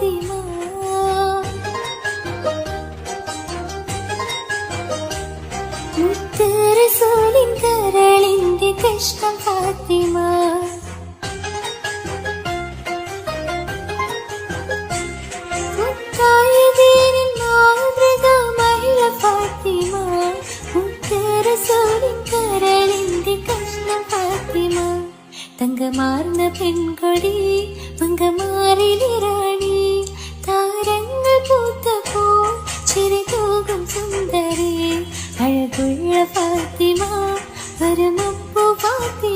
ഫാത്തിമ. മുത്ത് റസൂലിൻ കരളിന്റെ കഷ്ണം ഫാത്തിമ. മുത്തായ ദീനിൻ മാതൃക മഹിള ഫാത്തിമ. മുത്ത് റസൂലിൻ കരളിന്റെ കഷ്ണം ഫാത്തിമ. തങ്കമാർന്ന പെൺകൊടി മങ്കമാറിലിറാണി, താരങ്ങൾ പൂത്തപ്പോ ചിരിതൂകും സുന്ദരി, അഴകുള്ള ഫാത്തിമ, പരമപ്പു ഫാത്തിമ.